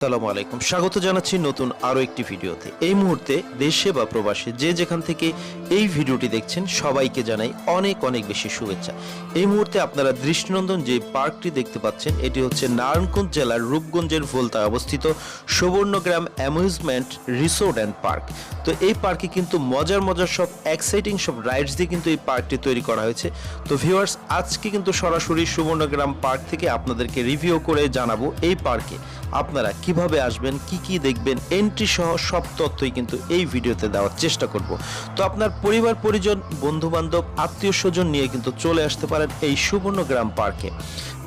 আসসালামু আলাইকুম, স্বাগত জানাচ্ছি নতুন আরো একটি ভিডিওতে। এই মুহূর্তে দেশে বা প্রবাসে যে যেখান থেকে এই ভিডিওটি দেখছেন সবাইকে জানাই অনেক অনেক বেশি শুভেচ্ছা। এই মুহূর্তে আপনারা দৃষ্টিনন্দন যে পার্কটি দেখতে পাচ্ছেন এটি হচ্ছে নারায়ণগঞ্জ জেলার রূপগঞ্জের ভোলতায় অবস্থিত Subarnagram amusement resort and park. তো এই পার্কে কিন্তু মজার মজার সব এক্সাইটিং সব রাইডস দিয়ে কিন্তু এই পার্কটি তৈরি করা হয়েছে। তো ভিউয়ার্স, আজকে কিন্তু সরাসরি সুবর্ণগ্রাম পার্ক থেকে আপনাদেরকে রিভিউ করে জানাবো এই পার্কে আপনারা কিভাবে আসবেন, কি কি দেখবেন, এন্ট্রি সহ সব তথ্যই কিন্তু এই ভিডিওতে দেওয়ার চেষ্টা করব। তো আপনার পরিবার পরিজন, বন্ধু বান্ধব, আত্মীয় স্বজন নিয়ে কিন্তু চলে আসতে পারেন এই সুবর্ণগ্রাম পার্কে।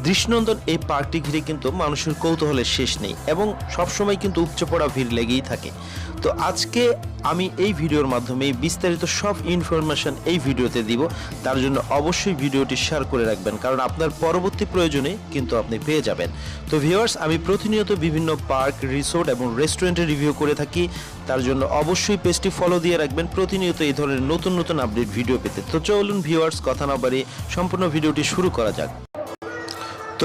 দৃষ্টিনন্দন এই পার্কটি ঘিরে কিন্তু মানুষের কৌতূহলের শেষ নেই এবং সবসময় কিন্তু উপচে পড়া ভিড় লেগেই থাকে। তো আজকে আমি এই ভিডিওর মাধ্যমে বিস্তারিত সব ইনফরমেশন এই ভিডিওতে দিব। তার জন্য অবশ্যই ভিডিওটি শেয়ার করে রাখবেন, কারণ আপনার পরবর্তী প্রয়োজনে কিন্তু আপনি পেয়ে যাবেন। তো ভিউয়ার্স, আমি প্রতিনিয়ত বিভিন্ন পার্ক, রিসোর্ট এবং রেস্টুরেন্টের রিভিউ করে থাকি। তার জন্য অবশ্যই পেজটি ফলো দিয়ে রাখবেন প্রতিনিয়ত এই ধরনের নতুন নতুন আপডেট ভিডিও পেতে। তো চলুন ভিউয়ার্স, কথা না বাড়িয়ে সম্পূর্ণ ভিডিওটি শুরু করা যাক।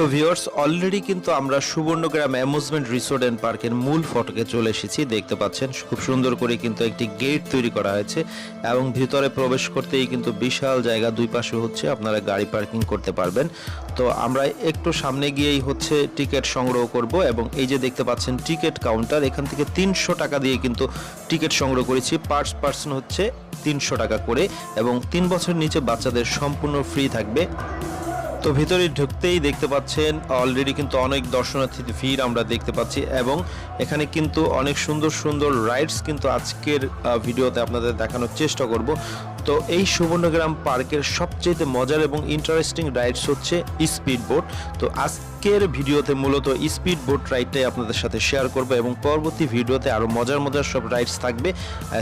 তো ভিউয়ার্স, অলরেডি কিন্তু আমরা সুবর্ণগ্রাম অ্যামিউজমেন্ট রিসোর্ট অ্যান্ড পার্কের মূল ফটকে চলে এসেছি। দেখতে পাচ্ছেন খুব সুন্দর করে কিন্তু একটি গেট তৈরি করা হয়েছে এবং ভিতরে প্রবেশ করতেই কিন্তু বিশাল জায়গা, দুই পাশে হচ্ছে আপনারা গাড়ি পার্কিং করতে পারবেন। তো আমরা একটু সামনে গিয়েই হচ্ছে টিকিট সংগ্রহ করব এবং এই যে দেখতে পাচ্ছেন টিকিট কাউন্টার, এখান থেকে 300 টাকা দিয়ে কিন্তু টিকিট সংগ্রহ করেছি। পার পার্সন হচ্ছে 300 টাকা করে এবং 3 বছর নিচে বাচ্চাদের সম্পূর্ণ ফ্রি থাকবে। তো ভিতরে ঢুকতেই দেখতে পাচ্ছেন অলরেডি কিন্তু অনেক দর্শনার্থীর ভিড় আমরা দেখতে পাচ্ছি এবং এখানে কিন্তু অনেক সুন্দর সুন্দর রাইডস কিন্তু আজকের ভিডিওতে আপনাদের দেখানোর চেষ্টা করব। তো এই সুবর্ণগ্রাম পার্কের সবচেয়ে মজার এবং ইন্টারেস্টিং রাইডস হচ্ছে স্পিড বোট। তো আজকের ভিডিওতে মূলত স্পিড বোট রাইডটাই আপনাদের সাথে শেয়ার করব এবং পরবর্তী ভিডিওতে আরও মজার মজার সব রাইডস থাকবে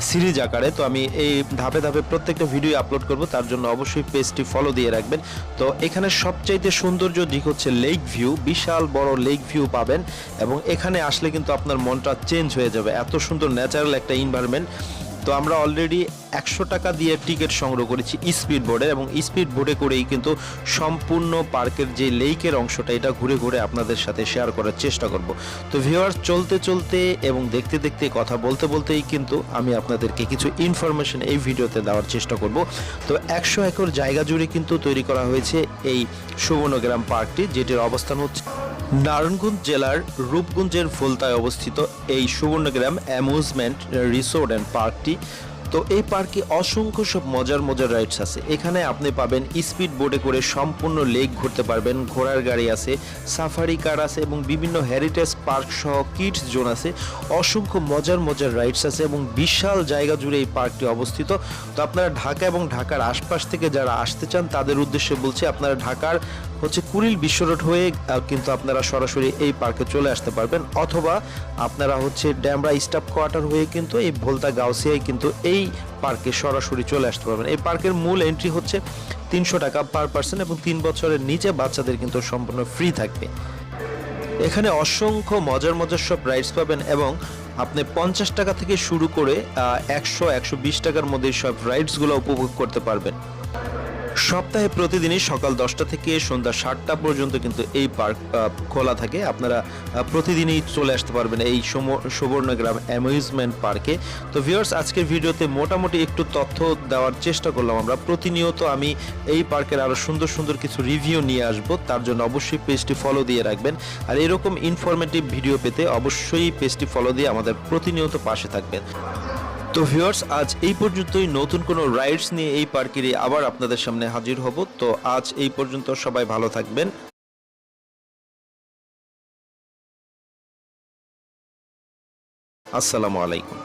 সিরিজ আকারে। তো আমি এই ধাপে ধাপে প্রত্যেকটা ভিডিও আপলোড করব, তার জন্য অবশ্যই পেজটি ফলো দিয়ে রাখবেন। তো এখানে সবচাইতে সৌন্দর্য দিক হচ্ছে লেক ভিউ, বিশাল বড় লেক ভিউ পাবেন এবং এখানে আসলে কিন্তু আপনার মনটা চেঞ্জ হয়ে যাবে, এত সুন্দর ন্যাচারাল একটা এনভায়রনমেন্ট। তো আমরা অলরেডি 100 টাকা দিয়ে টিকিট সংগ্রহ করেছি স্পিড বোর্ডের এবং স্পিড বোর্ডে করেই কিন্তু সম্পূর্ণ পার্কের যে লেকের অংশটা এটা ঘুরে ঘুরে আপনাদের সাথে শেয়ার করার চেষ্টা করব। তো ভিউয়ার্স, চলতে চলতে এবং দেখতে দেখতে কথা বলতে বলতেই কিন্তু আমি আপনাদেরকে কিছু ইনফরমেশন এই ভিডিওতে দেওয়ার চেষ্টা করব। তো 100 একর জায়গা জুড়ে কিন্তু তৈরি করা হয়েছে এই সুবর্ণগ্রাম পার্কটি, যেটির অবস্থান হচ্ছে নারায়ণগঞ্জ জেলার রূপগঞ্জের ভোলতায় অবস্থিত এই সুবর্ণগ্রাম অ্যামিউজমেন্ট রিসোর্ট অ্যান্ড পার্কটি। তো এই পার্কে অসংখ্য সব মজার মজার রাইডস আছে। এখানে আপনি পাবেন স্পিড বোটে করে সম্পূর্ণ লেক ঘুরতে পারবেন, ঘোড়ার গাড়ি আছে, সাফারি কার আছে এবং বিভিন্ন হেরিটেজ পার্ক সহ কিডস জোন আছে। অসংখ্য মজার মজার রাইডস আছে এবং বিশাল জায়গা জুড়ে এই পার্কটি অবস্থিত। তো আপনারা ঢাকা এবং ঢাকার আশপাশ থেকে যারা আসতে চান তাদের উদ্দেশ্যে বলছি, আপনারা ঢাকার হচ্ছে কুড়িল বিশ্ব রোড হয়ে কিন্তু আপনারা সরাসরি এই পার্কে চলে আসতে পারবেন, অথবা আপনারা হচ্ছে ড্যামরা স্টাফ কোয়ার্টার হয়ে কিন্তু এই ভোলতা গাউসিয়ায় কিন্তু এই পার্কে সরাসরি চলে আসতে পারবেন। এই পার্কের মূল এন্ট্রি হচ্ছে 300 টাকা পার পার্সন এবং 3 বছরের নিচে বাচ্চাদের কিন্তু সম্পূর্ণ ফ্রি থাকবে। এখানে অসংখ্য মজার মজার সব রাইডস পাবেন এবং আপনি 50 টাকা থেকে শুরু করে 100-120 টাকার মধ্যে সব রাইডসগুলো উপভোগ করতে পারবেন। সপ্তাহে প্রতিদিনই সকাল 10টা থেকে সন্ধ্যা 7টা পর্যন্ত কিন্তু এই পার্ক খোলা থাকে। আপনারা প্রতিদিনই চলে আসতে পারবেন এই সুবর্ণগ্রাম অ্যামিউজমেন্ট পার্কে। তো ভিউয়ার্স, আজকের ভিডিওতে মোটামুটি একটু তথ্য দেওয়ার চেষ্টা করলাম আমরা। প্রতিনিয়ত আমি এই পার্কের আরও সুন্দর সুন্দর কিছু রিভিউ নিয়ে আসব, তার জন্য অবশ্যই পেজটি ফলো দিয়ে রাখবেন। আর এরকম ইনফরমেটিভ ভিডিও পেতে অবশ্যই পেজটি ফলো দিয়ে আমাদের প্রতিনিয়ত পাশে থাকবেন। তো ভিউয়ার্স, আজ এই পর্যন্তই। নতুন কোনো রাইডস নিয়ে এই পার্কেরই আবার আপনাদের সামনে হাজির হব। তো আজ এই পর্যন্ত, সবাই ভালো থাকবেন। আসসালামু আলাইকুম।